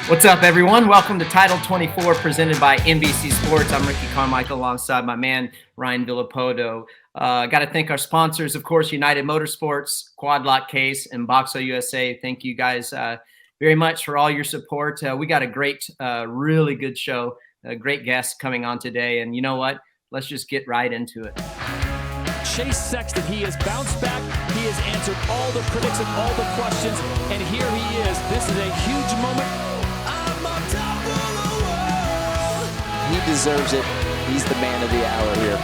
What's up, everyone? Welcome to Title 24, presented by NBC Sports. I'm Ricky Carmichael alongside my man, Ryan Villopoto. Got to thank our sponsors, of course, United Motorsports, Quad Lock Case, and Boxo USA. Thank you guys very much for all your support. We got a great, really good show, great guests coming on today. And you know what? Let's just get right into it. Chase Sexton, he has bounced back. He has answered all the critics and all the questions. And here he is. This is a huge moment. He deserves it. He's the man of the hour here.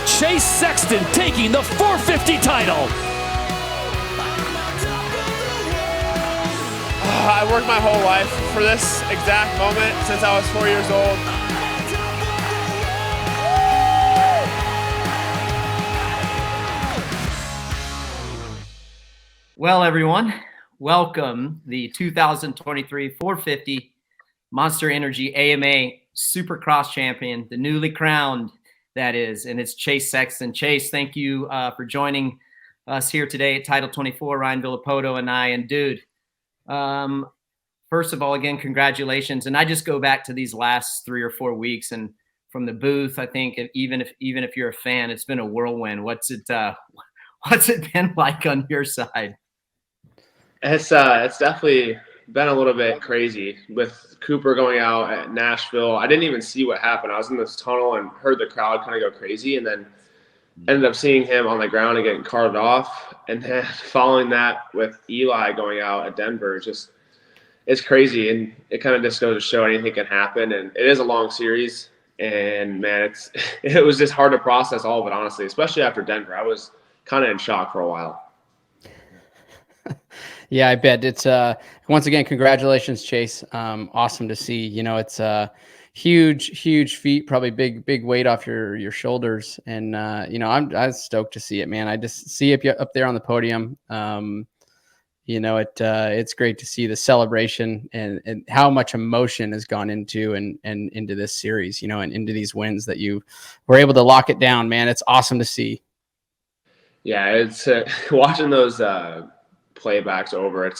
Chase Sexton taking the 450 title. I worked my whole life for this exact moment since I was 4 years old. Well, everyone, welcome the 2023 450 Monster Energy AMA Supercross champion, the newly crowned, that is, and it's Chase Sexton. Chase, thank you for joining us here today at Title 24, Ryan Villopoto and I. And dude, first of all, again, congratulations. And I just go back to these last 3 or 4 weeks, and from the booth, I think even if you're a fan, it's been a whirlwind. What's it been like on your side? It's definitely been a little bit crazy with Cooper going out at Nashville. I didn't even see what happened. I was in this tunnel and heard the crowd kind of go crazy, and then ended up seeing him on the ground and getting carted off. And then following that with Eli going out at Denver, it's crazy. And it kind of just goes to show anything can happen. And it is a long series. And man, it was just hard to process all of it, honestly, especially after Denver. I was kind of in shock for a while. Yeah, I bet. It's once again, congratulations, Chase. Awesome to see. You know, it's a huge feat, probably big weight off your shoulders. And you know, I'm stoked to see it, man. I just see it up there on the podium. You know, it's great to see the celebration and how much emotion has gone into and into this series, you know, and into these wins that you were able to lock it down, man. It's awesome to see. Yeah, it's watching those playbacks over.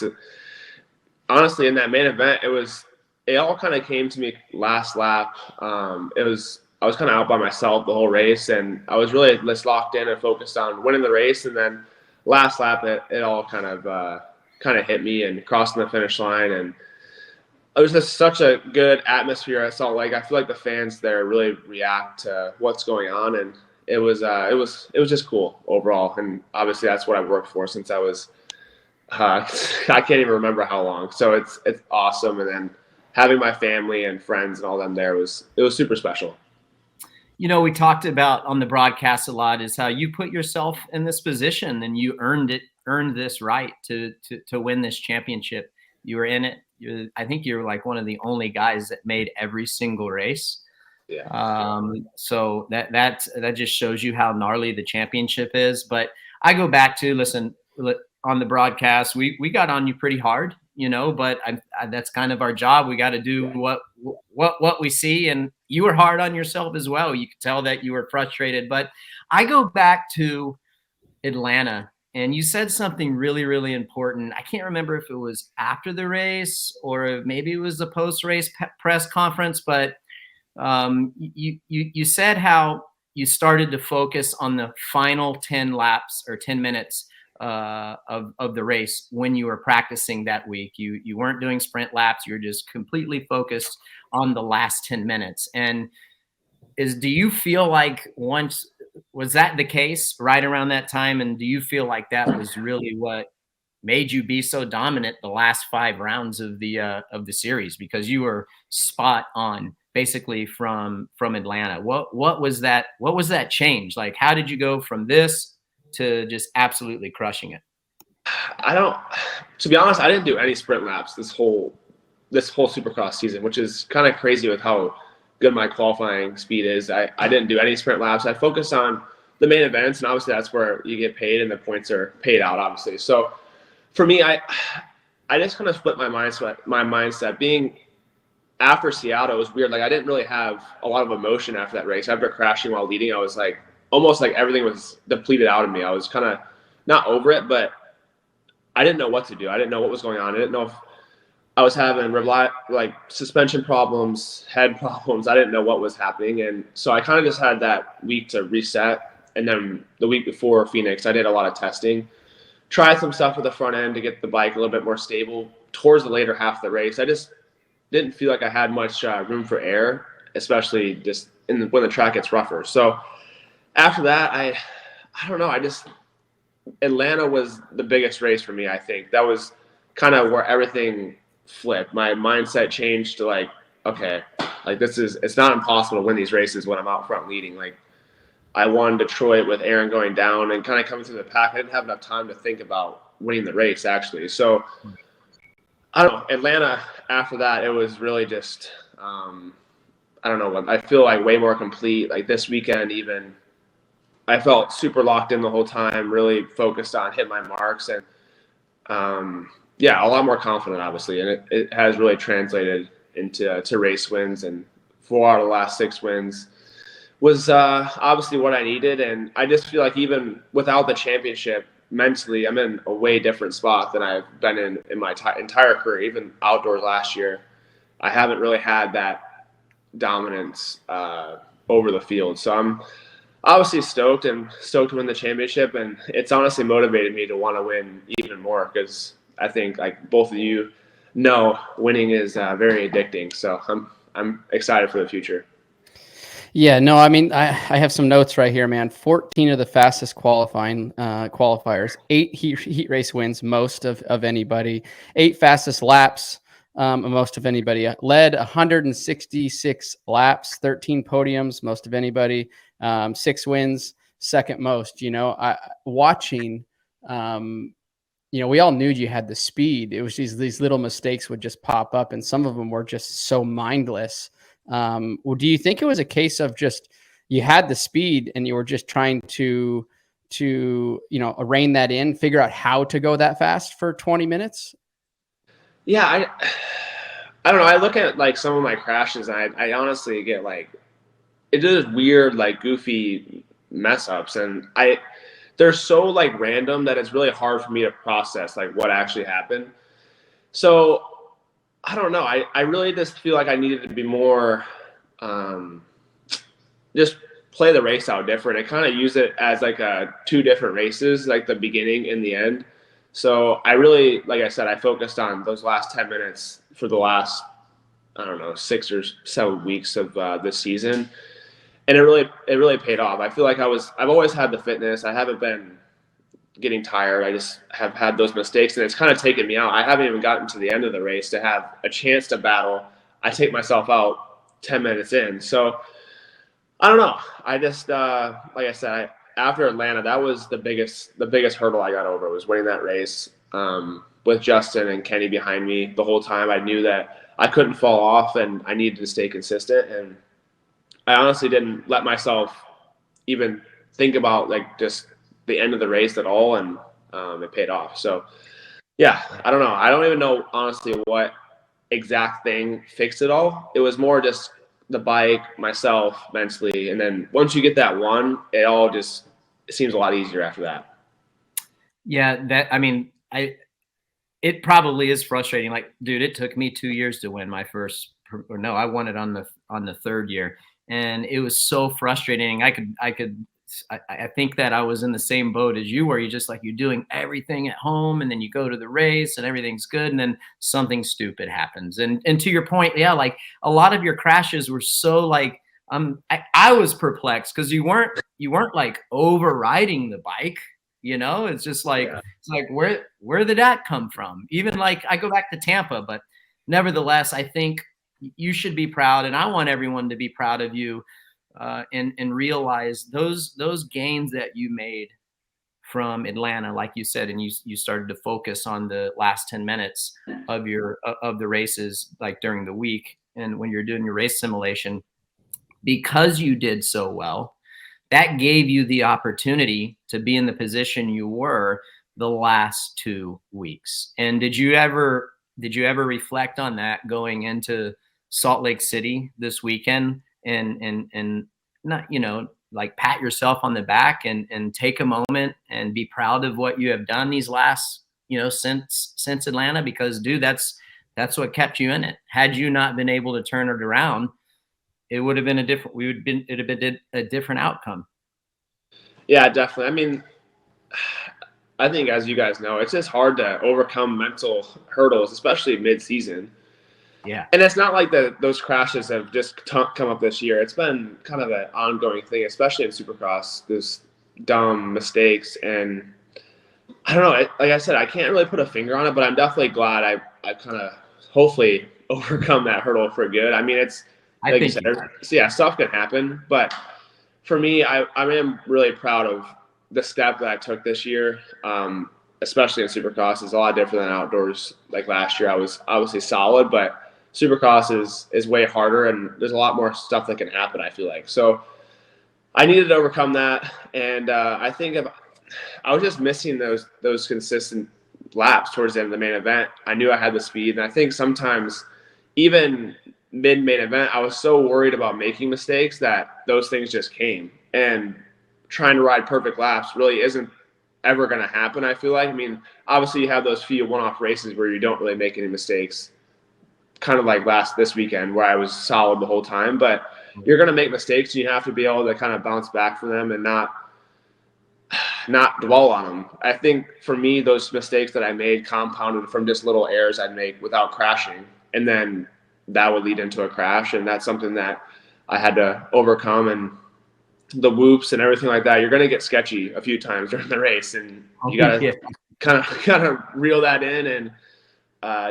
Honestly, in that main event, it all kind of came to me last lap. I was kind of out by myself the whole race, and I was really just locked in and focused on winning the race. And then last lap, it all kind of hit me and crossing the finish line. And it was just such a good atmosphere at Salt Lake. I feel like the fans there really react to what's going on, and it was just cool overall. And obviously, that's what I've worked for since I was. I can't even remember how long. So it's awesome. And then having my family and friends and all them there was super special. You know, we talked about on the broadcast a lot is how you put yourself in this position and you earned this right to win this championship. You were in it. I think you're like one of the only guys that made every single race. Yeah. So that just shows you how gnarly the championship is. But I go back to listen. On the broadcast, we got on you pretty hard, you know, but that's kind of our job. We got to do what we see, and you were hard on yourself as well. You could tell that you were frustrated. But I go back to Atlanta, and you said something really, really important. I can't remember if it was after the race or maybe it was the post-race press conference, but you said how you started to focus on the final 10 laps or 10 minutes of the race when you were practicing that week. You weren't doing sprint laps. You're just completely focused on the last 10 minutes. And do you feel like was that the case right around that time? And do you feel like that was really what made you be so dominant the last 5 rounds of the series? Because you were spot on basically from Atlanta. What was that? What was that change? Like, how did you go from this to just absolutely crushing it? To be honest, I didn't do any sprint laps this whole Supercross season, which is kind of crazy with how good my qualifying speed is. I didn't do any sprint laps. I focused on the main events, and obviously that's where you get paid and the points are paid out, obviously. So for me, I just kind of split my mindset. Being after Seattle, it was weird. Like, I didn't really have a lot of emotion after that race. After crashing while leading, I was like, almost like everything was depleted out of me. I was kind of not over it, but I didn't know what to do. I didn't know what was going on. I didn't know if I was having like suspension problems, head problems. I didn't know what was happening. And so I kind of just had that week to reset. And then the week before Phoenix, I did a lot of testing, tried some stuff with the front end to get the bike a little bit more stable. Towards the later half of the race, I just didn't feel like I had much room for error, especially just when the track gets rougher. So after that, I don't know. Atlanta was the biggest race for me. I think that was kind of where everything flipped. My mindset changed to like, okay, like it's not impossible to win these races when I'm out front leading. Like I won Detroit with Aaron going down and kind of coming through the pack. I didn't have enough time to think about winning the race actually. So I don't know. Atlanta after that, it was really just, I don't know. I feel like way more complete. Like this weekend, even I felt super locked in the whole time, really focused on hitting my marks and, yeah, a lot more confident, obviously, and it has really translated into race wins. And 4 out of the last 6 wins was obviously what I needed. And I just feel like even without the championship, mentally, I'm in a way different spot than I've been in my entire career. Even outdoors last year, I haven't really had that dominance over the field. So I'm obviously stoked to win the championship, and it's honestly motivated me to want to win even more because I think, like both of you know, winning is very addicting. So I'm excited for the future. Yeah, no, I mean, I have some notes right here, man. 14 of the fastest qualifying qualifiers, 8 heat race wins, most of anybody, 8 fastest laps, most of anybody. Led 166 laps, 13 podiums, most of anybody, 6 wins, second most. Watching. We all knew you had the speed. It was these little mistakes would just pop up, and some of them were just so mindless. Well, do you think it was a case of just you had the speed and you were just trying to rein that in, figure out how to go that fast for 20 minutes? Yeah, I don't know. I look at like some of my crashes and I honestly get like it is weird, like goofy mess ups, and they're so like random that it's really hard for me to process like what actually happened. So I don't know. I really just feel like I needed to be more, just play the race out different. I kind of use it as like 2 different races, like the beginning and the end. So I really, like I said, I focused on those last 10 minutes for the last, I don't know, 6 or 7 weeks of this season. And it really paid off. I feel like I've always had the fitness. I haven't been getting tired. I just have had those mistakes, and it's kind of taken me out. I haven't even gotten to the end of the race to have a chance to battle. I take myself out 10 minutes in. So I don't know. I just, like I said, after Atlanta, that was the biggest hurdle I got over was winning that race with Justin and Kenny behind me the whole time. I knew that I couldn't fall off and I needed to stay consistent. And I honestly didn't let myself even think about like just the end of the race at all, and it paid off. So yeah, I don't know. I don't even know honestly what exact thing fixed it all. It was more just the bike, myself, mentally, and then once you get that one, it seems a lot easier after that. Yeah, it probably is frustrating. Like, dude, it took me 2 years to win my first. Or no, I won it on the 3rd year, and it was so frustrating. I think that I was in the same boat as you, where you're doing everything at home, and then you go to the race and everything's good, and then something stupid happens. And to your point, yeah, like a lot of your crashes were so like I was perplexed because you weren't like overriding the bike. It's just like It's like where did that come from? Even like I go back to Tampa, but nevertheless, I think you should be proud, and I want everyone to be proud of you. And realize those gains that you made from Atlanta, like you said, and you started to focus on the last 10 minutes of the races, like during the week, and when you're doing your race simulation, because you did so well, that gave you the opportunity to be in the position you were the last 2 weeks. And did you ever reflect on that going into Salt Lake City this weekend? And not, like pat yourself on the back and take a moment and be proud of what you have done these last since Atlanta, because dude, that's what kept you in it. Had you not been able to turn it around, it would have been it'd have been a different outcome. Yeah, definitely. I mean, I think, as you guys know, it's just hard to overcome mental hurdles, especially mid-season. Yeah. And it's not like those crashes have just come up this year. It's been kind of an ongoing thing, especially in Supercross, those dumb mistakes. And I don't know, like I said, I can't really put a finger on it, but I'm definitely glad I kind of hopefully overcome that hurdle for good. I mean, it's like you said, yeah, stuff can happen. But for me, I am really proud of the step that I took this year, especially in Supercross. It's a lot different than outdoors. Like last year, I was obviously solid, but Supercross is way harder, and there's a lot more stuff that can happen, I feel like. So I needed to overcome that, and I think I was just missing those consistent laps towards the end of the main event. I knew I had the speed, and I think sometimes even mid-main event, I was so worried about making mistakes that those things just came. And trying to ride perfect laps really isn't ever going to happen, I feel like. I mean, obviously you have those few one-off races where you don't really make any mistakes, kind of like this weekend where I was solid the whole time, but you're going to make mistakes, and you have to be able to kind of bounce back from them and not dwell on them. I think for me, those mistakes that I made compounded from just little errors I'd make without crashing, and then that would lead into a crash, and that's something that I had to overcome. And the whoops and everything like that, you're going to get sketchy a few times during the race, and you got to kind of reel that in and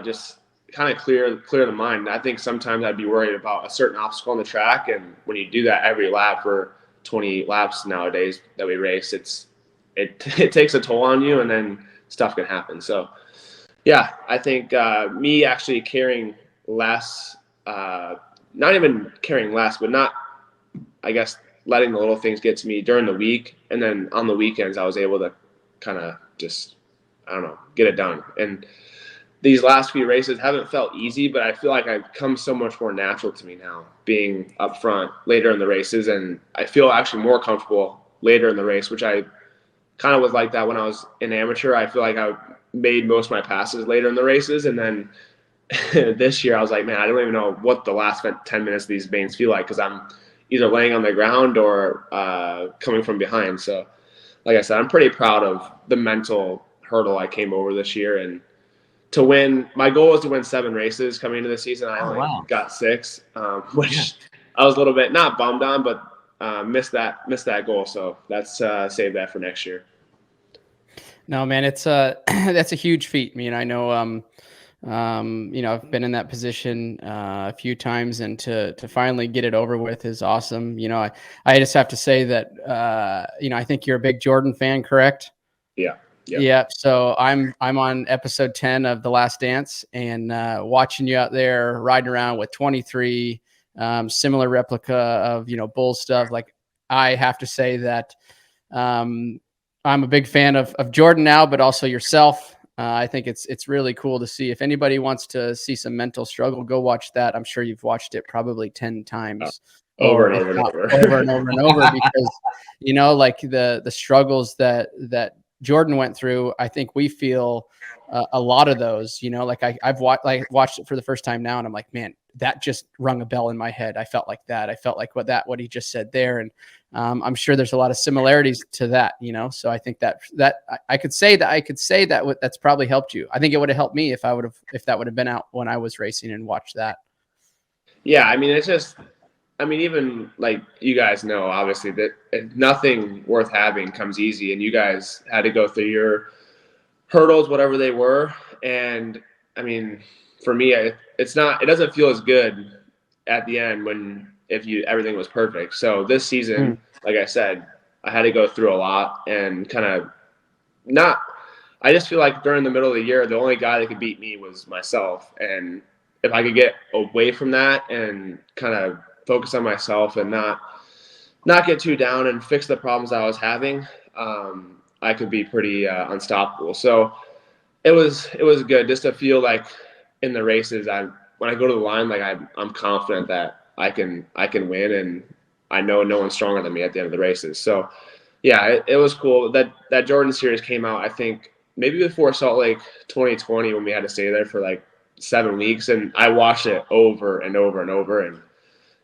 just kind of clear the mind. I think sometimes I'd be worried about a certain obstacle on the track, and when you do that every lap for 28 laps nowadays that we race, it takes a toll on you, and then stuff can happen. So yeah, I think me actually carrying less, not even carrying less, but not, I guess, letting the little things get to me during the week. And then on the weekends, I was able to kind of just, I don't know, get it done. And these last few races haven't felt easy, but I feel like I've come so much more natural to me now, being up front later in the races. And I feel actually more comfortable later in the race, which I kind of was like that when I was an amateur. I feel like I made most of my passes later in the races. And then this year I was like, man, I don't even know what the last 10 minutes of these mains feel like, because I'm either laying on the ground or coming from behind. So like I said, I'm pretty proud of the mental hurdle I came over this year. And to win, my goal was to win 7 races coming into the season. I only got 6, which I was a little bit not bummed on, but missed that goal. So let's save that for next year. No, man, it's that's a huge feat. I mean, I know, I've been in that position a few times, and to finally get it over with is awesome. I just have to say that, I think you're a big Jordan fan, correct? Yeah. Yep. Yeah. So I'm on episode 10 of The Last Dance, and watching you out there riding around with 23 similar replica of, bull stuff. Like, I have to say that I'm a big fan of Jordan now, but also yourself. I think it's really cool to see. If anybody wants to see some mental struggle, go watch that. I'm sure you've watched it probably 10 times. Over and over and over. Over and over and over, because, like the struggles that Jordan went through, I think we feel a lot of those, like I've watched it for the first time now, and I'm like, man, that just rung a bell in my head. I felt like that. I felt like what he just said there. And I'm sure there's a lot of similarities to that, so I think that I could say that that's probably helped you. I think it would have helped me if that would have been out when I was racing and watched that. Yeah. I mean, it's just, even like you guys know, obviously, that nothing worth having comes easy, and you guys had to go through your hurdles, whatever they were. And I mean, for me, it doesn't feel as good at the end if everything was perfect. So this season, like I said, I had to go through a lot, and I just feel like during the middle of the year, the only guy that could beat me was myself. And if I could get away from that and kind of focus on myself and not get too down and fix the problems I was having, I could be pretty unstoppable. So it was good just to feel like in the races, when I go to the line, like I'm confident that I can win, and I know no one's stronger than me at the end of the races. So yeah, it was cool that Jordan series came out. I think maybe before Salt Lake 2020 when we had to stay there for like 7 weeks, and I watched it over and over and over. And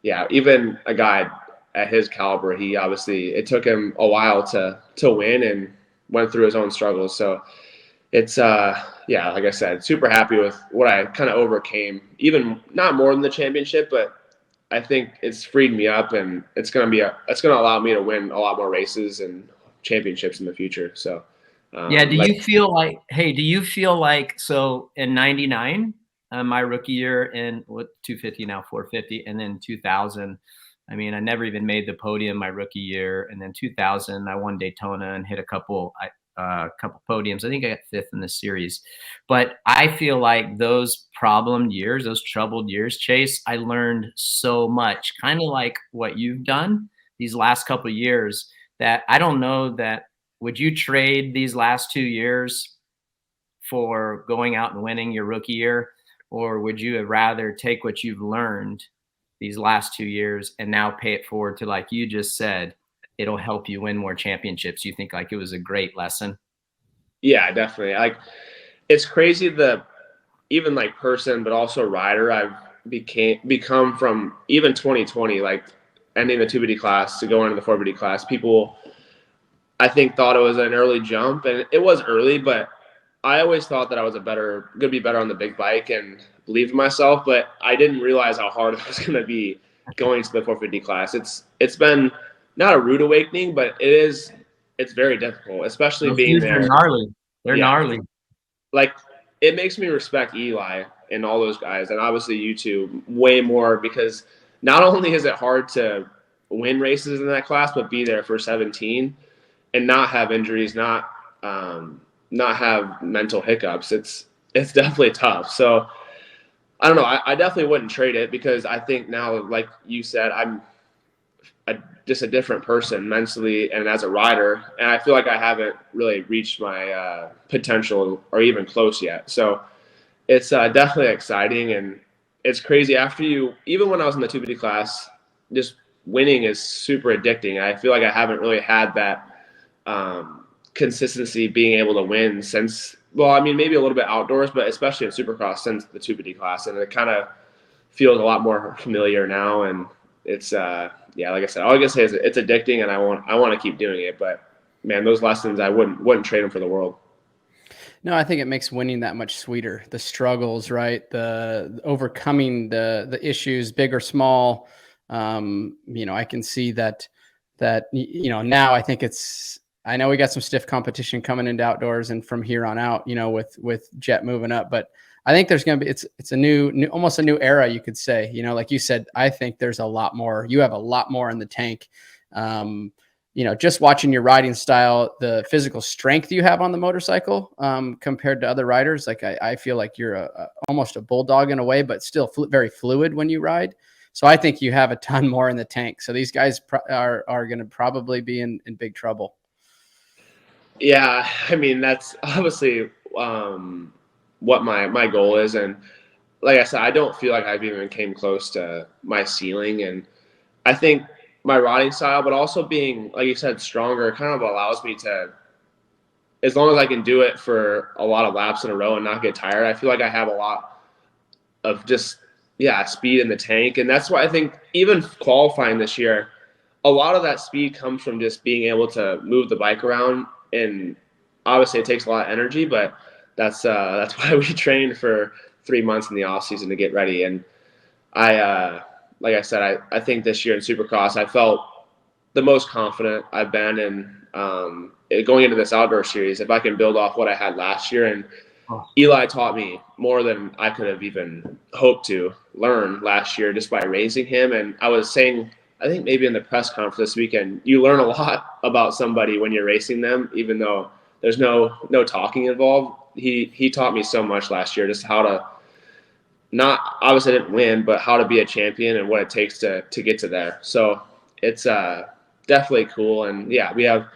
yeah, even a guy at his caliber, he obviously, it took him a while to win and went through his own struggles. So it's yeah, like I said, super happy with what I kind of overcame, even not more than the championship, but I think it's freed me up, and it's going to allow me to win a lot more races and championships in the future. So yeah, do you feel like, so in 99, my rookie year, in what, 250 now, 450, and then 2000, I mean, I never even made the podium my rookie year, and then 2000 I won Daytona and hit a couple podiums. I think I got 5th in the series. But I feel like those problemed years, those troubled years, Chase, I learned so much, kind of like what you've done these last couple of years, that I don't know that, would you trade these last 2 years for going out and winning your rookie year? Or would you rather take what you've learned these last 2 years and now pay it forward to, like you just said, it'll help you win more championships? You think like it was a great lesson? Yeah, definitely. Like, it's crazy, even like person, but also rider I've become from even 2020, like ending the 250 class to go into the 450 class. People, I think, thought it was an early jump, and it was early, but I always thought that I was gonna be better on the big bike and believed in myself, but I didn't realize how hard it was gonna be going to the 450 class. It's been not a rude awakening, but it's very difficult, especially Those being there. They're gnarly. They're gnarly. Like, it makes me respect Eli and all those guys, and obviously you two, way more, because not only is it hard to win races in that class, but be there for 17 and not have injuries, not have mental hiccups. It's definitely tough. So I don't know. I definitely wouldn't trade it, because I think now, like you said, I'm just a different person mentally and as a rider, and I feel like I haven't really reached my potential or even close yet. So it's definitely exciting, and it's crazy. Even when I was in the 250 class, just winning is super addicting. I feel like I haven't really had that consistency, being able to win since, well, I mean, maybe a little bit outdoors, but especially in Supercross since the 250 class, and it kind of feels a lot more familiar now. And it's yeah, like I said, all I can say is it's addicting, and I want to keep doing it. But man, those lessons, I wouldn't trade them for the world. No, I think it makes winning that much sweeter. The struggles, right? The overcoming the issues, big or small. I can see that now I think I know we got some stiff competition coming into outdoors, and from here on out, with Jet moving up, but I think there's going to be, it's a new, almost a new era, you could say. Like you said, I think there's a lot more. You have a lot more in the tank. Just watching your riding style, the physical strength you have on the motorcycle compared to other riders. Like I feel like you're almost a bulldog in a way, but still very fluid when you ride. So I think you have a ton more in the tank. So these guys are going to probably be in big trouble. Yeah, I mean, that's obviously what my goal is. And like I said, I don't feel like I've even came close to my ceiling. And I think my riding style, but also being, like you said, stronger, kind of allows me to, as long as I can do it for a lot of laps in a row and not get tired, I feel like I have a lot of just, speed in the tank. And that's why I think even qualifying this year, a lot of that speed comes from just being able to move the bike around. And obviously it takes a lot of energy, but that's why we trained for 3 months in the off season to get ready. And like I said, I think this year in Supercross, I felt the most confident I've been in going into this outdoor series. If I can build off what I had last year, and Eli taught me more than I could have even hoped to learn last year just by raising him. And I was saying, I think maybe in the press conference this weekend, you learn a lot about somebody when you're racing them, even though there's no talking involved. He taught me so much last year, just how to not, obviously I didn't win, but how to be a champion and what it takes to get to there. So it's definitely cool. And yeah, we have a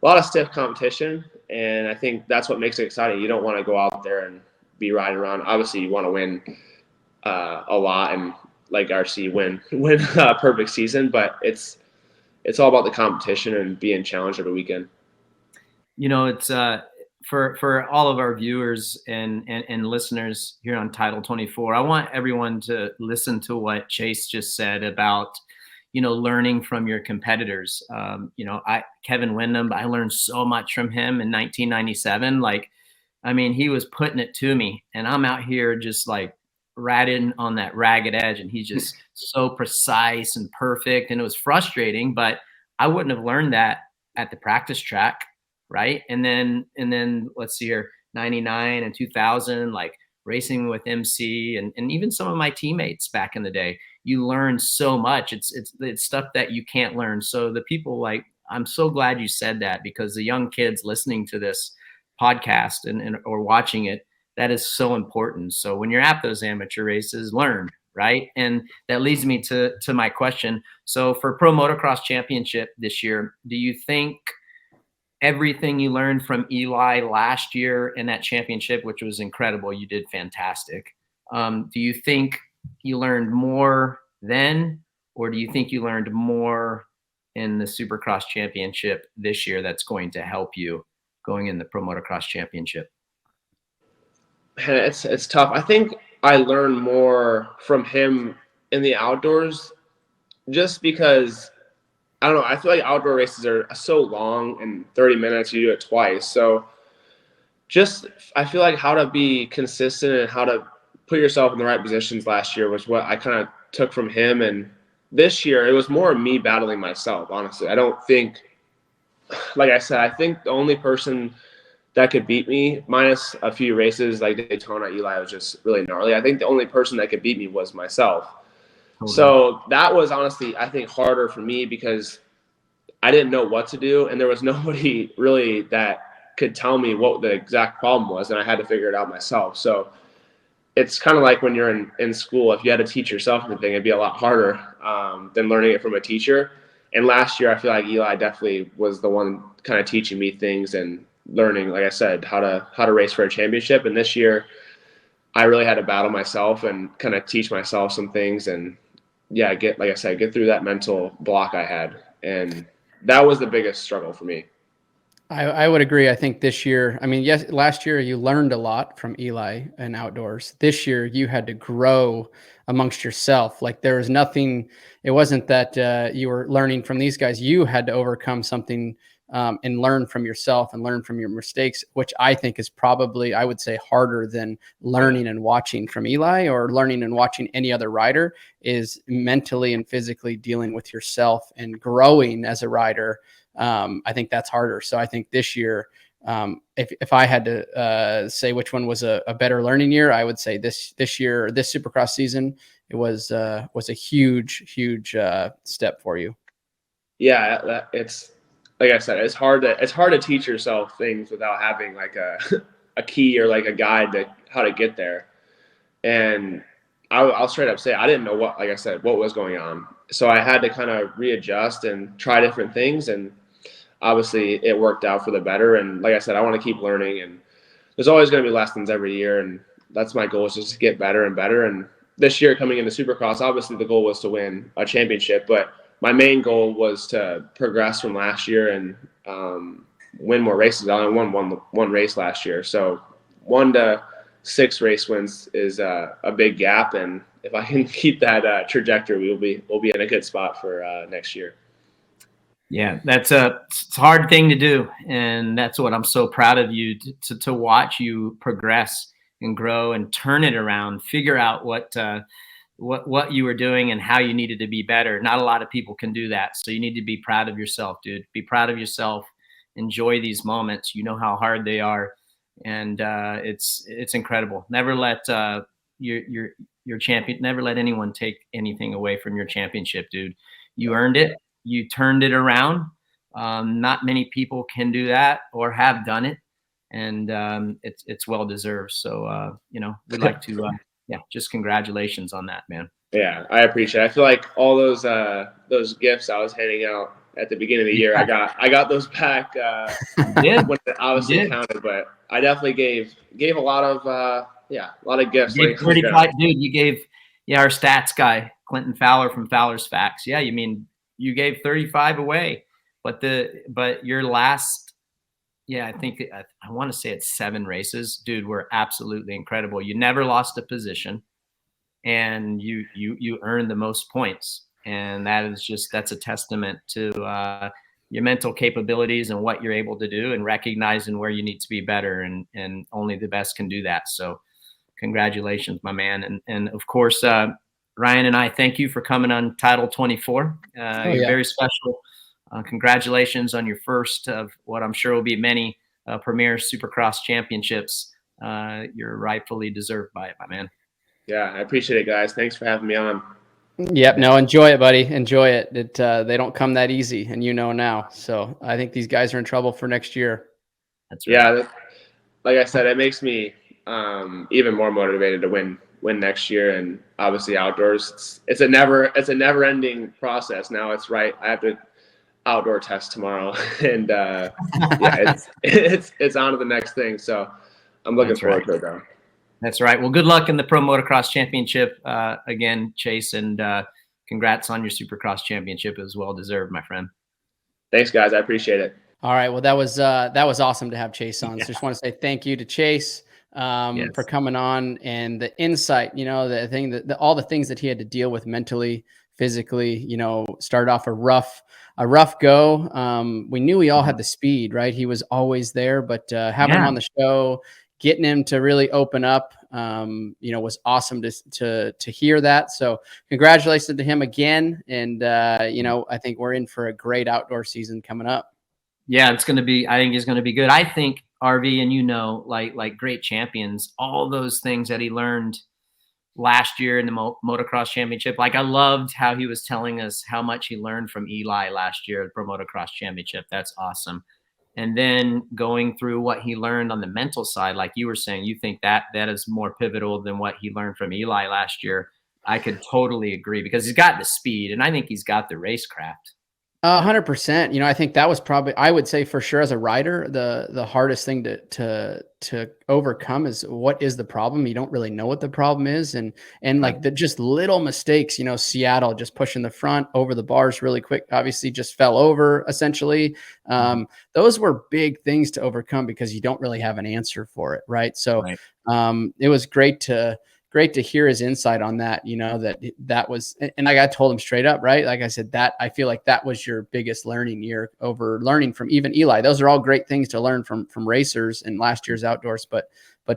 lot of stiff competition, and I think that's what makes it exciting. You don't want to go out there and be riding around. Obviously you want to win a lot, and like RC win a perfect season, but it's all about the competition and being challenged every weekend. It's for all of our viewers and listeners here on Title 24, I want everyone to listen to what Chase just said about, learning from your competitors. Kevin Windham, I learned so much from him in 1997. He was putting it to me, and I'm out here just like riding on that ragged edge, and he's just so precise and perfect. And it was frustrating, but I wouldn't have learned that at the practice track. Right. And then let's see here, 99 and 2000, like racing with MC and even some of my teammates back in the day, you learn so much. It's stuff that you can't learn. So the people, I'm so glad you said that, because the young kids listening to this podcast or watching it, that is so important. So when you're at those amateur races, learn, right? And that leads me to my question. So for Pro Motocross Championship this year, do you think everything you learned from Eli last year in that championship, which was incredible, you did fantastic, do you think you learned more then, or do you think you learned more in the Supercross Championship this year that's going to help you going in the Pro Motocross Championship? It's tough. I think I learned more from him in the outdoors, just because I don't know. I feel like outdoor races are so long, and 30 minutes, you do it twice. So I feel like how to be consistent and how to put yourself in the right positions last year was what I kind of took from him. And this year, it was more me battling myself, honestly. I don't think, like I said, I think the only person that could beat me, minus a few races like Daytona, Eli was just really gnarly. I think the only person that could beat me was myself. So that was honestly, I think, harder for me, because I didn't know what to do, and there was nobody really that could tell me what the exact problem was, and I had to figure it out myself. So it's kind of like when you're in school, if you had to teach yourself anything, it'd be a lot harder than learning it from a teacher. And last year, I feel like Eli definitely was the one kind of teaching me things and learning, like I said, how to race for a championship. And this year, I really had to battle myself and kind of teach myself some things, and get through that mental block I had. And that was the biggest struggle for me. I would agree. I think this year, yes, last year you learned a lot from Eli and outdoors. This year you had to grow amongst yourself. Like there was nothing, it wasn't that you were learning from these guys. You had to overcome something and learn from yourself and learn from your mistakes, which I think is probably, I would say, harder than learning and watching from Eli or learning and watching any other rider, is mentally and physically dealing with yourself and growing as a rider. I think that's harder. So I think this year, if I had to say which one was a better learning year, I would say this year, this Supercross season, it was a huge step for you. Yeah, it's like I said, it's hard to teach yourself things without having like a key or like a guide to how to get there. And I'll straight up say I didn't know what was going on. So I had to kind of readjust and try different things, and obviously it worked out for the better. And like I said, I want to keep learning, and there's always going to be lessons every year, and that's my goal, is just to get better and better. And this year coming into Supercross, obviously the goal was to win a championship, but my main goal was to progress from last year and win more races. I only won one race last year, so 1 to 6 race wins is a big gap, and if I can keep that trajectory, we'll be in a good spot for next year. Yeah, it's a hard thing to do, and that's what I'm so proud of you to watch you progress and grow and turn it around, figure out what you were doing and how you needed to be better. Not a lot of people can do that, so you need to be proud of yourself, dude. Be proud of yourself. Enjoy these moments. You know how hard they are, and it's incredible. Never let your champion. Never let anyone take anything away from your championship, dude. You earned it. You turned it around. Not many people can do that or have done it, and it's well deserved. So we'd like to just congratulations on that, man. Yeah, I appreciate it. I feel like all those gifts I was handing out at the beginning of the year, I got those back when it obviously counted, but I definitely gave a lot of gifts. You gave 35, dude. You gave our stats guy Clinton Fowler from Fowler's Facts. Yeah, you gave 35 away, but your last Yeah, I think I want to say it's 7 races, dude. Were absolutely incredible. You never lost a position, and you earned the most points, and that's a testament to your mental capabilities and what you're able to do, and recognizing where you need to be better, and only the best can do that. So congratulations, my man. And of course, Ryan and I thank you for coming on Title 24. You're very special. Congratulations on your first of what I'm sure will be many premier Supercross championships. You're rightfully deserved by it, my man. Yeah, I appreciate it, guys. Thanks for having me on. Yep. No, enjoy it, buddy. Enjoy it. They don't come that easy, and now. So I think these guys are in trouble for next year. That's right. Yeah, like I said, it makes me even more motivated to win next year. And obviously outdoors, it's a never ending process. Now it's right. I have to outdoor test tomorrow, and yeah, it's on to the next thing. So I'm looking forward to it though. That's right. Well, good luck in the Pro Motocross Championship again, Chase, and congrats on your Supercross Championship. It was well deserved, my friend. Thanks, guys. I appreciate it. All right. Well, that was awesome to have Chase on. So just want to say thank you to Chase for coming on, and the insight. The thing that all the things that he had to deal with mentally, physically. Started off a rough go. We knew he all had the speed, right? He was always there, but having him on the show, getting him to really open up, was awesome to hear that. So congratulations to him again. And, I think we're in for a great outdoor season coming up. Yeah, I think it's going to be good. I think RV, and like great champions, all those things that he learned last year in the motocross championship. Like I loved how he was telling us how much he learned from Eli last year at the Pro Motocross Championship. That's awesome. And then going through what he learned on the mental side, like you were saying, you think that is more pivotal than what he learned from Eli last year. I could totally agree, because he's got the speed, and I think he's got the racecraft. 100%. I think that was probably, I would say for sure as a rider, the hardest thing to overcome is what is the problem. You don't really know what the problem is. And like the just little mistakes, Seattle just pushing the front over the bars really quick, obviously just fell over essentially. Those were big things to overcome because you don't really have an answer for it. Right. So it was great to hear his insight on that, that was, and like I told him straight up, right? Like I said, that I feel like that was your biggest learning year over learning from even Eli. Those are all great things to learn from racers in last year's outdoors, but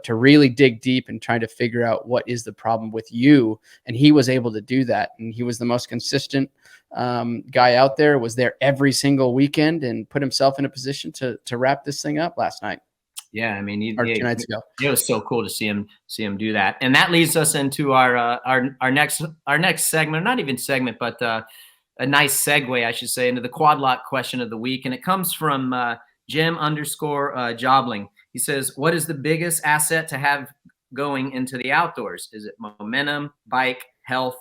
to really dig deep and try to figure out what is the problem with you. And he was able to do that. And he was the most consistent guy out there, was there every single weekend, and put himself in a position to wrap this thing up last night. Yeah, I mean, 2 nights ago. It was so cool to see him do that, and that leads us into our next segment. Not even segment, but a nice segue, I should say, into the quad lock question of the week, and it comes from Jim_Jobling. He says, "What is the biggest asset to have going into the outdoors? Is it momentum, bike, health?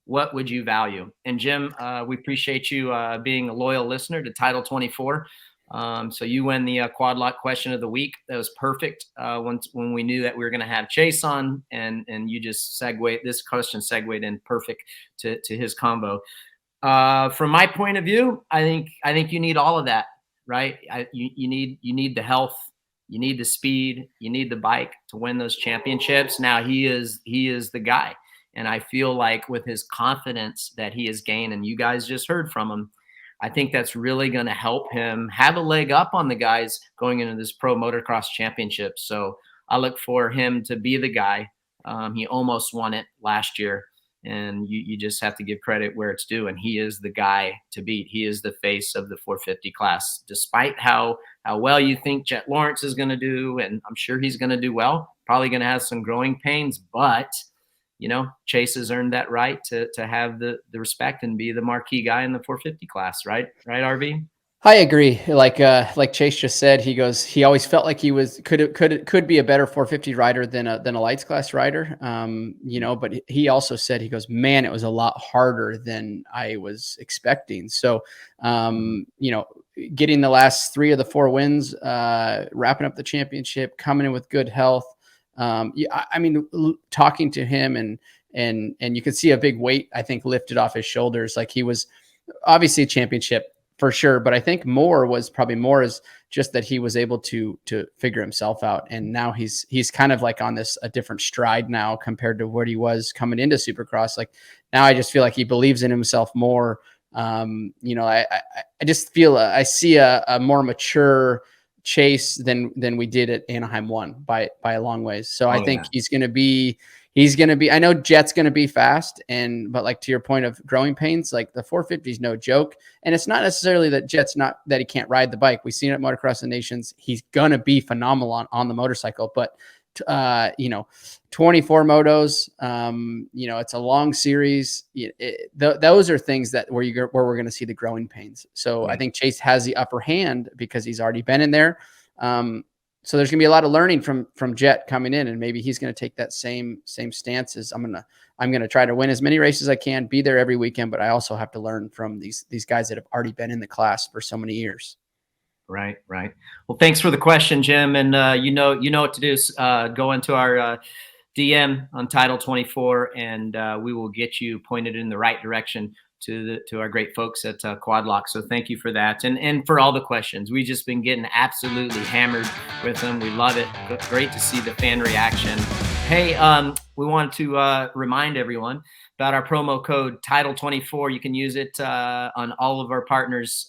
What would you value?" And Jim, we appreciate you being a loyal listener to Title 24. So you win the quad lock question of the week. That was perfect. When we knew that we were going to have Chase on, and you just this question segued in perfect to his combo. From my point of view, I think you need all of that, right? You need the health, you need the speed, you need the bike to win those championships. Now he is the guy, and I feel like with his confidence that he has gained, and you guys just heard from him, I think that's really going to help him have a leg up on the guys going into this Pro Motocross Championship. So I look for him to be the guy. He almost won it last year, and you just have to give credit where it's due. And he is the guy to beat. He is the face of the 450 class, despite how well you think Jet Lawrence is going to do. And I'm sure he's going to do well, probably going to have some growing pains, but Chase has earned that right to have the respect and be the marquee guy in the 450 class, right, RV? I agree. Like Chase just said, he always felt like he could be a better 450 rider than a lights class rider. But he also said, he goes, man, it was a lot harder than I was expecting. So, getting the last 3 of the 4 wins, wrapping up the championship, coming in with good health. I mean, talking to him and you could see a big weight, I think, lifted off his shoulders. Like he was obviously a championship for sure. But I think more is just that he was able to figure himself out. And now he's kind of like on a different stride now compared to what he was coming into Supercross. Like now I just feel like he believes in himself more. I just feel I see a more mature Chase than we did at Anaheim 1 by a long ways. So I think he's going to be, I know Jet's going to be fast, but like to your point of growing pains, like the 450 is no joke. And it's not necessarily that Jet's not, that he can't ride the bike. We've seen it at Motocross of the Nations. He's going to be phenomenal on the motorcycle, but 24 motos, it's a long series. Those are things that where we're going to see the growing pains. So I think Chase has the upper hand because he's already been in there. So there's gonna be a lot of learning from Jet coming in, and maybe he's going to take that same stance as I'm going to try to win as many races as I can, be there every weekend, but I also have to learn from these guys that have already been in the class for so many years. Right. Well, thanks for the question, Jim. And you know what to do. Go into our DM on Title 24, and we will get you pointed in the right direction to our great folks at Quad Lock. So thank you for that, and for all the questions. We've just been getting absolutely hammered with them. We love it. Great to see the fan reaction. Hey, we want to remind everyone about our promo code Title 24. You can use it on all of our partners.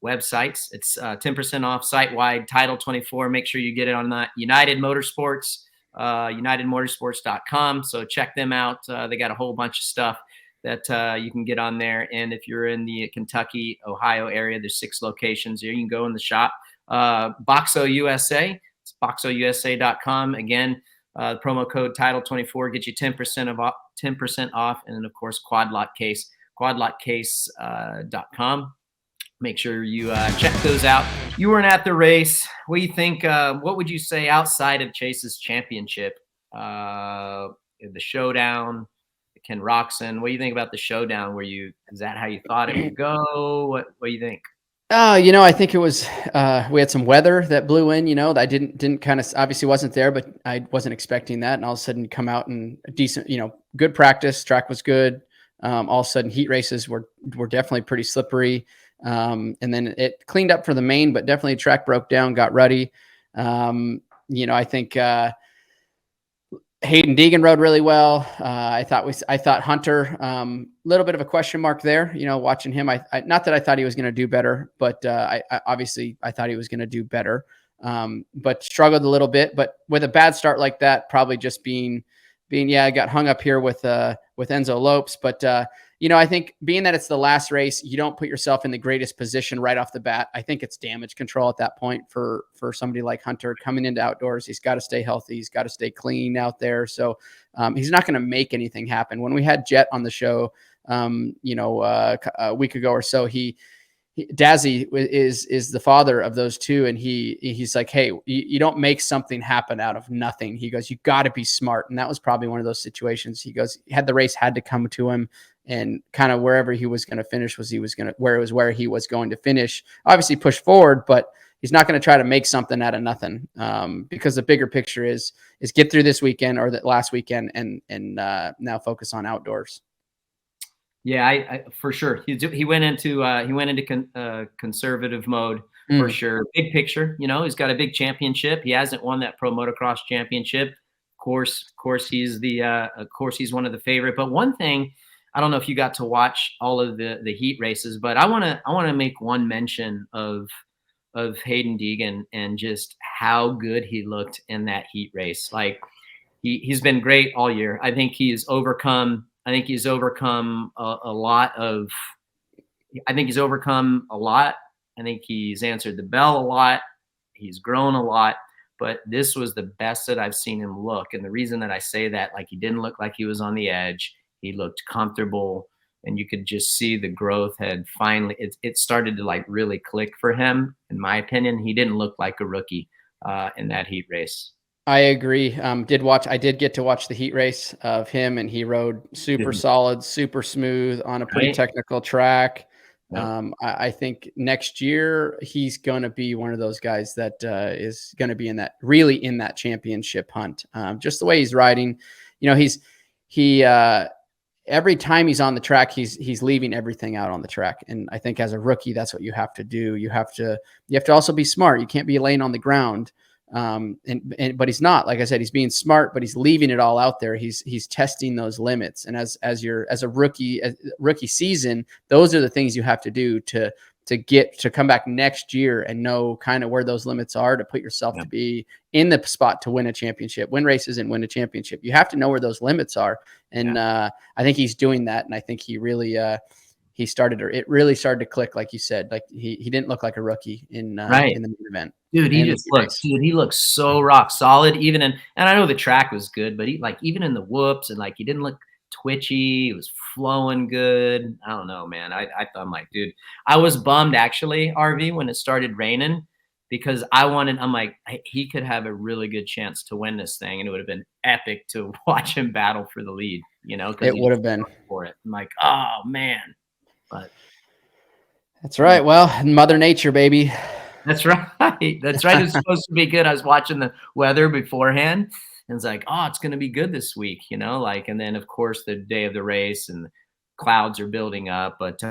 Websites. It's 10% off site-wide, Title 24. Make sure you get it on the United Motorsports, unitedmotorsports.com. So check them out. They got a whole bunch of stuff that you can get on there. And if you're in the Kentucky, Ohio area, there's 6 locations here. You can go in the shop. Boxo USA. It's boxousa.com. Again, the promo code Title 24 gets you 10% off. And then, of course, quadlockcase.com. Make sure you check those out. You weren't at the race. What do you think? What would you say outside of Chase's championship? The showdown, Ken Roxon. What do you think about the showdown? Is that how you thought it would go? What do you think? I think it was, we had some weather that blew in, that I didn't kind of, obviously wasn't there, but I wasn't expecting that. And all of a sudden come out and decent, good practice, track was good. All of a sudden heat races were definitely pretty slippery. And then it cleaned up for the main, but definitely track broke down, got ruddy. I think, Hayden Deegan rode really well. I thought Hunter, little bit of a question mark there, watching him. I not that I thought he was going to do better, but, I obviously thought he was going to do better. But struggled a little bit, but with a bad start like that, probably just being, I got hung up here with Enzo Lopes, but, I think being that it's the last race, you don't put yourself in the greatest position right off the bat. I think it's damage control at that point for somebody like Hunter coming into outdoors. He's got to stay healthy. He's got to stay clean out there. So he's not going to make anything happen. When we had Jet on the show, a week ago or so, Dazzy is the father of those two. And he's like, hey, you don't make something happen out of nothing. He goes, you got to be smart. And that was probably one of those situations. He goes, the race had to come to him, and kind of wherever he was going to finish where he was going to finish, obviously push forward, but he's not going to try to make something out of nothing. Because the bigger picture is get through this weekend or that last weekend and now focus on outdoors. Yeah, I for sure. He went into conservative mode for sure. Big picture, he's got a big championship. He hasn't won that Pro Motocross championship. Of course, he's one of the favorite. But one thing, I don't know if you got to watch all of the heat races, but I want to make one mention of Hayden Deegan and just how good he looked in that heat race. Like he's been great all year. I think he's overcome a lot. I think he's answered the bell a lot. He's grown a lot, but this was the best that I've seen him look. And the reason that I say that, like, he didn't look like he was on the edge. He looked comfortable, and you could just see the growth had finally, it started to like really click for him. In my opinion, he didn't look like a rookie in that heat race. I agree. I did get to watch the heat race of him, and he rode super solid, super smooth on a pretty technical track. Yep. I think next year he's going to be one of those guys that is going to be in that championship hunt. Just the way he's riding, every time he's on the track, he's leaving everything out on the track. And I think as a rookie, that's what you have to do. You have to also be smart. You can't be laying on the ground. But he's not, like I said, he's being smart, but he's leaving it all out there. He's testing those limits. And as a rookie season, those are the things you have to do to come back next year and know kind of where those limits are, to put yourself to be in the spot to win a championship, win races and win a championship. You have to know where those limits are. And I think he's doing that. And I think he really, it really started to click. Like you said, like he didn't look like a rookie in the main event. Dude, he looks so rock solid. And I know the track was good, but even in the whoops, and like he didn't look twitchy. It was flowing good. I don't know, man. I thought, I'm like, dude, I was bummed actually, RV, when it started raining, because I'm like, he could have a really good chance to win this thing, and it would have been epic to watch him battle for the lead. It would have been for it. I'm like, oh man, but that's right. Well, Mother Nature, baby. That's right. That's right. It's supposed to be good. I was watching the weather beforehand, and it's like, oh, it's going to be good this week, and then of course the day of the race and the clouds are building up. But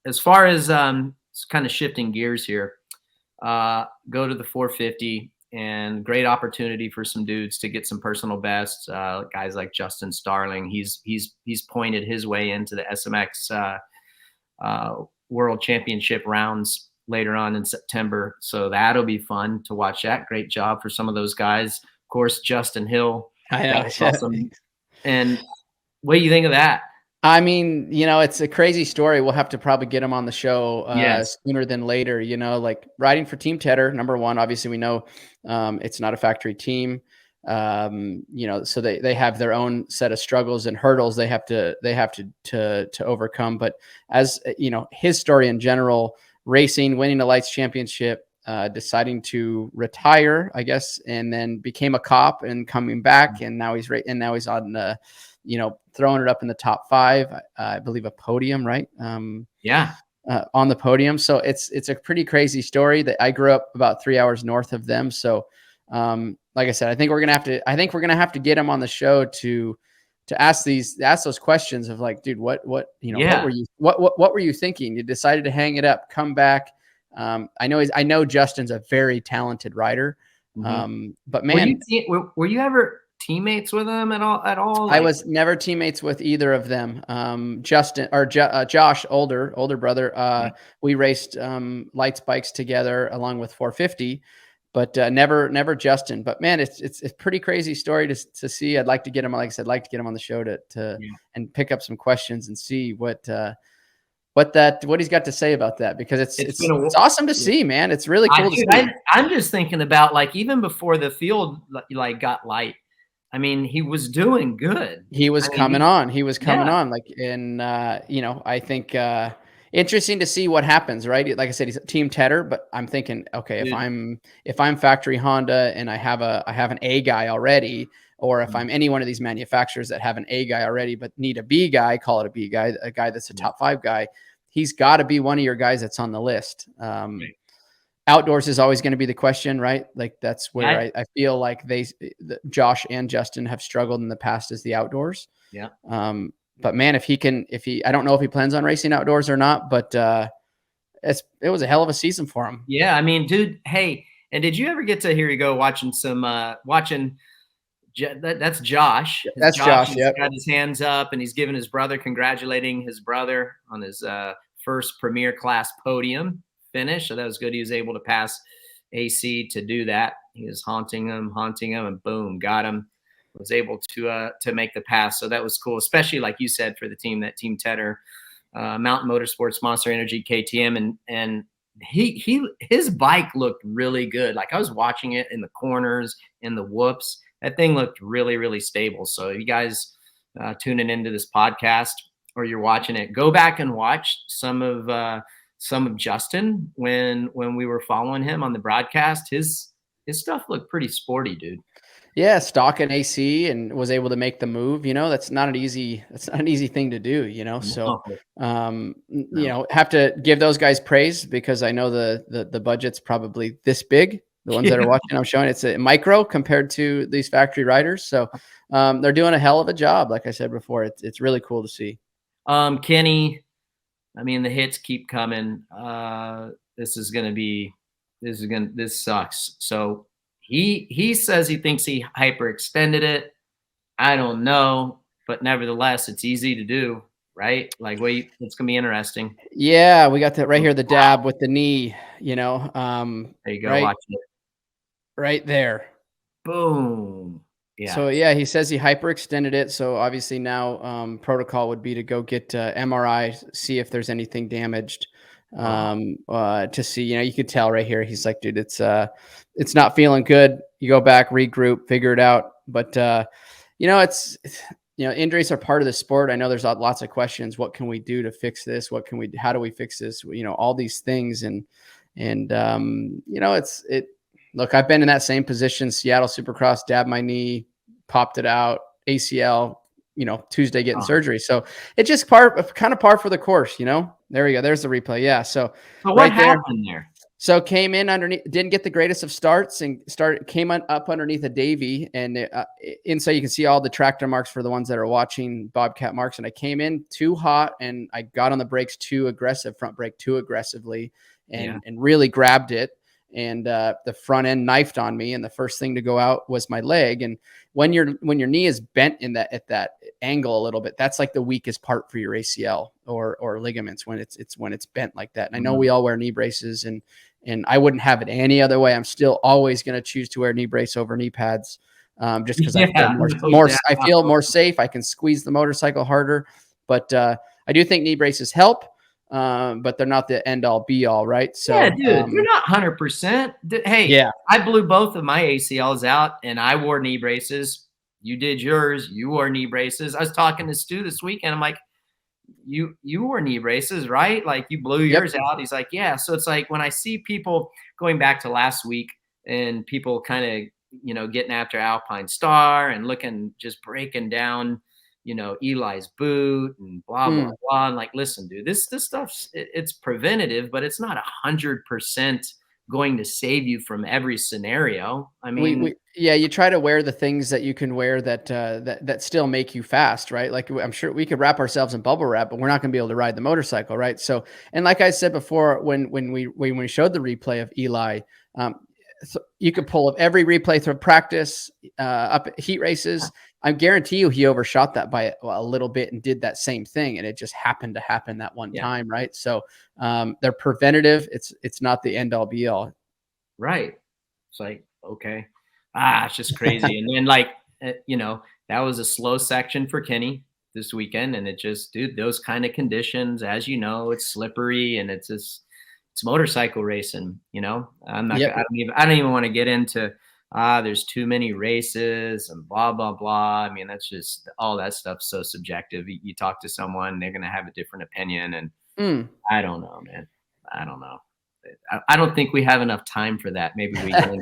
as far as kind of shifting gears here, go to the 450, and great opportunity for some dudes to get some personal bests. Guys like Justin Starling, he's pointed his way into the SMX World Championship rounds later on in September. So that'll be fun to watch that. Great job for some of those guys. Of course, Justin Hill. Awesome. And what do you think of that? I mean, it's a crazy story. We'll have to probably get him on the show sooner than later. Like riding for Team Tedder, number one, obviously we know it's not a factory team. So they have their own set of struggles and hurdles they have to overcome. But as his story in general, racing, winning a lights championship, deciding to retire, I guess, and then became a cop and coming back, and now he's on throwing it up in the top 5, I believe a podium, right? On the podium. So it's a pretty crazy story. That I grew up about 3 hours north of them. So like I said, I think we're gonna have to get him on the show to ask those questions of like, dude, what were you thinking? You decided to hang it up, come back. I know Justin's a very talented rider. But man, were you ever teammates with him at all? I was never teammates with either of them. Justin or Josh, older brother. We raced lights bikes together along with 450. But never Justin. But man, it's a pretty crazy story to see. I'd like to get him, like I said, get him on the show and pick up some questions and see what he's got to say about that, because it's awesome to see, man. It's really cool to see. I'm just thinking about, like, even before the field got light, I mean, he was doing good. He was coming on. Like, and I think interesting to see what happens, right? Like I said, he's a Team Tedder, but I'm thinking, okay, if I'm factory Honda and I have an A guy already, or if I'm any one of these manufacturers that have an A guy already but need a B guy, call it a B guy, a guy that's a top 5 guy, he's got to be one of your guys that's on the list. Outdoors is always going to be the question, right? Like that's where I feel like Josh and Justin have struggled in the past, is the outdoors. Yeah. But man, I don't know if he plans on racing outdoors or not, but it was a hell of a season for him. Yeah. I mean, dude, hey, and did you ever get to, here you go, watching that's Josh. That's Josh. He's got his hands up and he's congratulating his brother on his first premier class podium finish. So that was good. He was able to pass AC to do that. He was haunting him, and boom, got him. Was able to make the pass. So that was cool, especially like you said, for the team, that Team Tedder, Mountain Motorsports, Monster Energy, KTM, and his bike looked really good. Like I was watching it in the corners, in the whoops. That thing looked really, really stable. So you guys tuning into this podcast or you're watching it, go back and watch some of Justin when we were following him on the broadcast. His stuff looked pretty sporty, dude. Yeah, stock and AC, and was able to make the move. That's not an easy thing to do. So have to give those guys praise, because I know the budget's probably this big. The ones that are watching, I'm showing it's a micro compared to these factory riders. So they're doing a hell of a job. Like I said before, it's really cool to see. Kenny, I mean, the hits keep coming. This sucks. So he says he thinks he hyperextended it. I don't know, but nevertheless, it's easy to do, right? Like, wait, it's gonna be interesting. Yeah, we got that right here, the dab with the knee, There you go, right, watch it. right there. Boom. Yeah. So yeah, he says he hyperextended it. So obviously now protocol would be to go get MRI, see if there's anything damaged. To see, you could tell right here. He's like, dude, it's not feeling good. You go back, regroup, figure it out. But it's injuries are part of the sport. I know there's lots of questions. What can we do to fix this? How do we fix this? All these things. Look, I've been in that same position, Seattle Supercross, dabbed my knee, popped it out, ACL, Tuesday getting surgery. So it's just kind of par for the course, There we go. There's the replay. Yeah. So what happened there? So came in underneath, didn't get the greatest of starts, and came up underneath a Davy, and inside you can see all the tractor marks for the ones that are watching, Bobcat marks. And I came in too hot, and I got on the brakes too aggressive, front brake too aggressively, and really grabbed it. And the front end knifed on me, and the first thing to go out was my leg. And when your knee is bent at that angle a little bit, that's like the weakest part for your ACL or ligaments, when it's bent like that. And I know we all wear knee braces, and I wouldn't have it any other way. I'm still always going to choose to wear knee brace over knee pads, just because I feel more safe. I can squeeze the motorcycle harder, but I do think knee braces help. But they're not the end all be all, right? So yeah, dude, you're not 100%. Hey, yeah, I blew both of my ACLs out, and I wore knee braces. You did yours. You wore knee braces. I was talking to Stu this weekend. I'm like, you wore knee braces, right? Like, you blew yours out. He's like, yeah. So it's like, when I see people going back to last week, and people kind of getting after Alpine Star and just breaking down Eli's boot and blah, blah, blah. And like, listen, dude, this stuff's it's preventative, but it's not 100% going to save you from every scenario. I mean, you try to wear the things that you can wear that still make you fast, right? Like, I'm sure we could wrap ourselves in bubble wrap, but we're not going to be able to ride the motorcycle, right? So, and like I said before, when we showed the replay of Eli, so you could pull up every replay through practice, up at heat races. I guarantee you he overshot that by a little bit and did that same thing. And it just happened to happen that one time. Right. So they're preventative. It's not the end all be all. Right. It's like, okay. It's just crazy. And then that was a slow section for Kenny this weekend. And it just, dude, those kind of conditions, as you know, it's slippery, and it's motorcycle racing, I'm not, I don't even want to get into, there's too many races and blah, blah, blah. I mean, that's just, all that stuff's so subjective. You talk to someone, they're going to have a different opinion. And I don't know, man. I don't know. I don't think we have enough time for that. Maybe we can.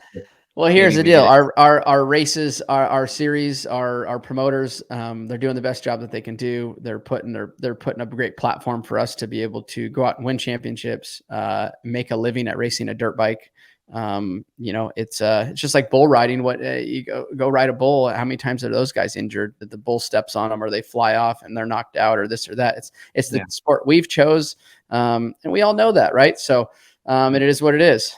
Well, here's the deal. Our races, our series, our promoters, they're doing the best job that they can do. They're putting up a great platform for us to be able to go out and win championships, make a living at racing a dirt bike. It's just like bull riding. What you go ride a bull. How many times are those guys injured that the bull steps on them, or they fly off and they're knocked out, or this or that? It's the sport we've chose, and we all know that, right? So, and it is what it is.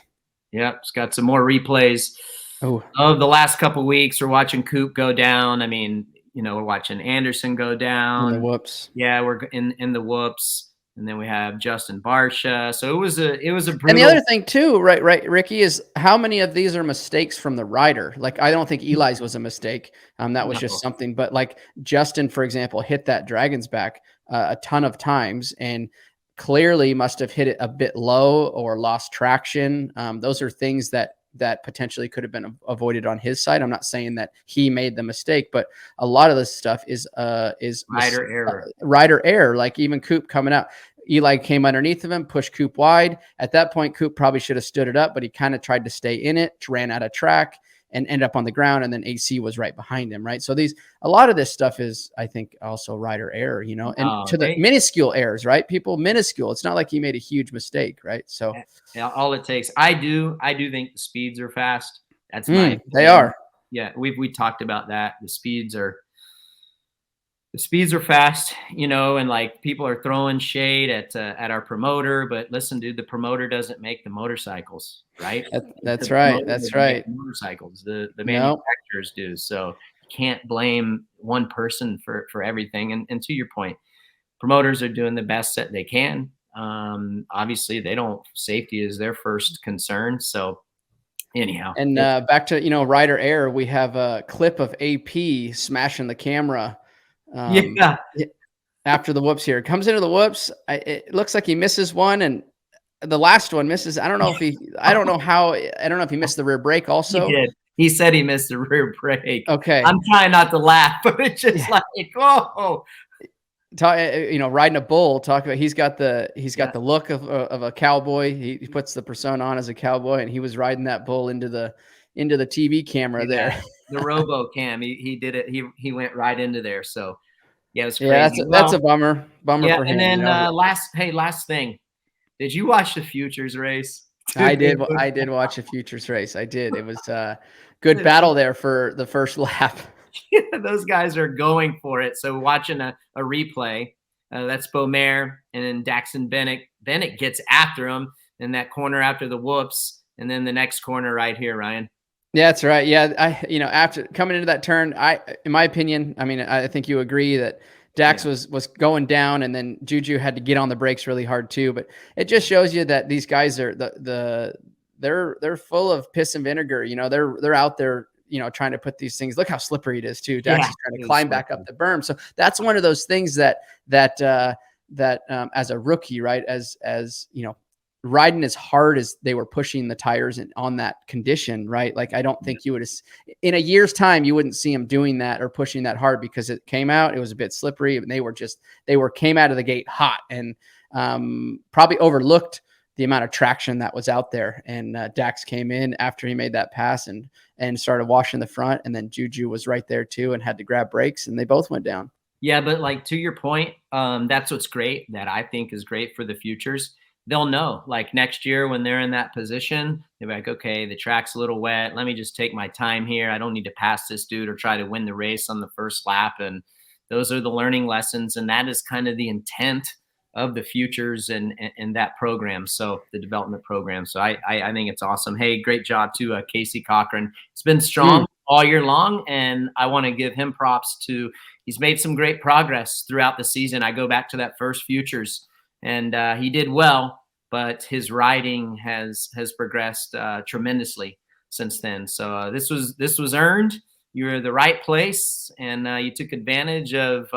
Yeah, it's got some more replays of the last couple of weeks. We're watching Coop go down. I mean, we're watching Anderson go down. In the whoops. Yeah, we're in the whoops. And then we have Justin Barsha. So it was a brutal. And the other thing too, right, Ricky, is how many of these are mistakes from the rider? Like, I don't think Eli's was a mistake. That was just something. But like Justin, for example, hit that Dragon's back a ton of times, and clearly must have hit it a bit low or lost traction. Those are things that potentially could have been avoided on his side. I'm not saying that he made the mistake, but a lot of this stuff is rider error. Like even Coop coming out, Eli came underneath of him, pushed Coop wide. At that point, Coop probably should have stood it up, but he kind of tried to stay in it, ran out of track. and end up on the ground. And then AC was right behind him. Right. So a lot of this stuff is, I think, also rider error, and to the minuscule errors, right? Minuscule. It's not like he made a huge mistake. Right. So all it takes, I do think the speeds are fast. That's my opinion. They are. Yeah. We talked about that. The speeds are fast, and like people are throwing shade at our promoter, but listen, dude, the promoter doesn't make the motorcycles, right? That's right. That's right. Motorcycles, the manufacturers do. So you can't blame one person for everything. And to your point, promoters are doing the best that they can. Obviously safety is their first concern. So anyhow, and back to, rider error, we have a clip of AP smashing the camera. After the whoops here, comes into the whoops. It looks like he misses one, and the last one misses. I don't know if he missed the rear brake also. He did. He said he missed the rear brake. Okay. I'm trying not to laugh, but it's just like, whoa. Riding a bull, he's got the look of a cowboy. He puts the persona on as a cowboy, and he was riding that bull into the TV camera there. The robo cam, he did it. He went right into there. So yeah, it was crazy. Yeah, that's a bummer for him. And then last thing, did you watch the Futures race? I did watch a Futures race. I did. It was a good battle there for the first lap. Yeah, those guys are going for it. So watching a replay, that's Beaumère, and then Daxton Bennett. Bennett gets after him in that corner after the whoops, and then the next corner right here, Ryan. Yeah, that's right. Yeah, after coming into that turn, in my opinion, I think you agree that Dax was going down, and then Juju had to get on the brakes really hard too. But it just shows you that these guys are they're full of piss and vinegar. They're out there, trying to put these things. Look how slippery it is too. Dax is trying to climb back up the berm. So that's one of those things that as a rookie, right, as riding as hard as they were pushing the tires on that condition, right? Like, I don't think you would, in a year's time, you wouldn't see them doing that or pushing that hard, because it came out, it was a bit slippery, and they came out of the gate hot, and probably overlooked the amount of traction that was out there. And Dax came in after he made that pass and started washing the front, and then Juju was right there too and had to grab brakes, and they both went down. Yeah, but like, to your point, that's what's great, that I think is great for the Futures. They'll know, like, next year when they're in that position, they're like, okay, the track's a little wet. Let me just take my time here. I don't need to pass this dude or try to win the race on the first lap. And those are the learning lessons. And that is kind of the intent of the Futures and that program. So the development program. So I think it's awesome. Hey, great job to Casey Cochran. It's been strong all year long. And I want to give him props to, he's made some great progress throughout the season. I go back to that first Futures, and he did well, but his riding has progressed tremendously since then. So this was earned. You were in the right place, and you took advantage of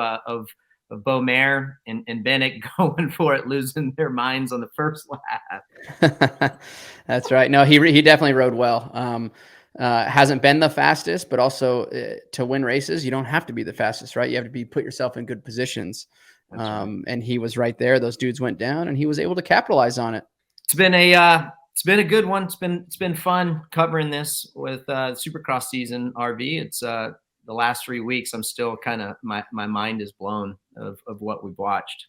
Beaumère and Bennett going for it, losing their minds on the first lap. That's right. No, he definitely rode well. Hasn't been the fastest, but also to win races, you don't have to be the fastest, right? You have to put yourself in good positions. Right. And he was right there. Those dudes went down, and he was able to capitalize on it. It's been a good one. It's been fun covering this with Supercross season RV. It's the last 3 weeks. I'm still kind of, my mind is blown of what we've watched.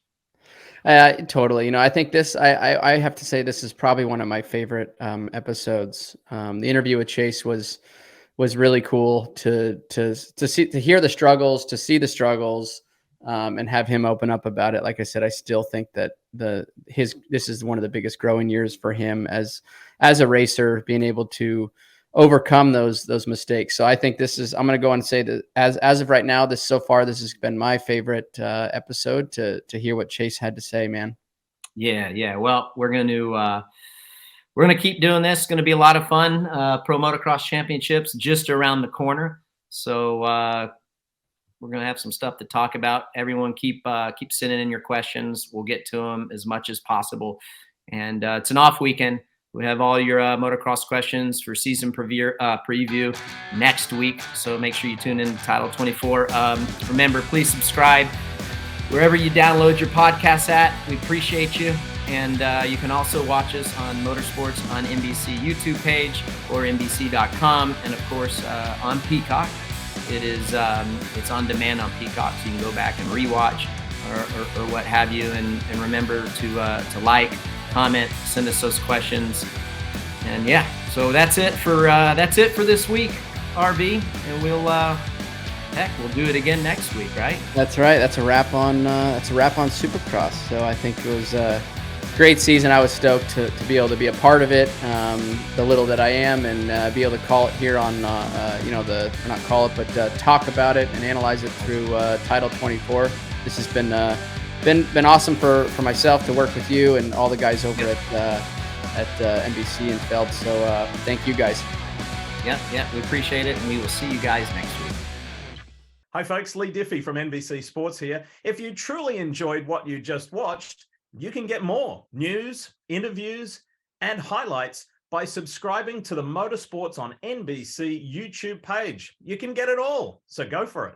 Totally. I think this, I have to say, this is probably one of my favorite episodes. The interview with Chase was really cool to hear the struggles, to see the struggles. And have him open up about it. Like I said, I still think that this is one of the biggest growing years for him as a racer, being able to overcome those mistakes. So I think I'm going to go and say that as of right now, this has been my favorite episode to hear what Chase had to say, man. Yeah. Well, we're going to keep doing this. It's going to be a lot of fun. Pro Motocross Championships just around the corner. So, we're going to have some stuff to talk about. Everyone keep sending in your questions. We'll get to them as much as possible. And it's an off weekend. We have all your motocross questions for season preview next week. So make sure you tune in to Title 24. Remember, please subscribe wherever you download your podcasts at. We appreciate you. And you can also watch us on Motorsports on NBC YouTube page or NBC.com, and of course on Peacock. It's on demand on Peacock, so you can go back and rewatch or what have you. And remember to like, comment, send us those questions. And yeah, so that's it for this week, RV, and we'll do it again next week, right? That's right. That's a wrap on Supercross. So I think it was a great season. I was stoked to be able to be a part of it, the little that I am, and be able to call it here on talk about it and analyze it through Title 24. This has been awesome for myself to work with you and all the guys over at NBC and Feld. So thank you guys. Yeah, we appreciate it, and we will see you guys next week. Hi folks, Lee Diffie from NBC Sports here. If you truly enjoyed what you just watched, you can get more news, interviews, and highlights by subscribing to the Motorsports on NBC YouTube page. You can get it all, so go for it.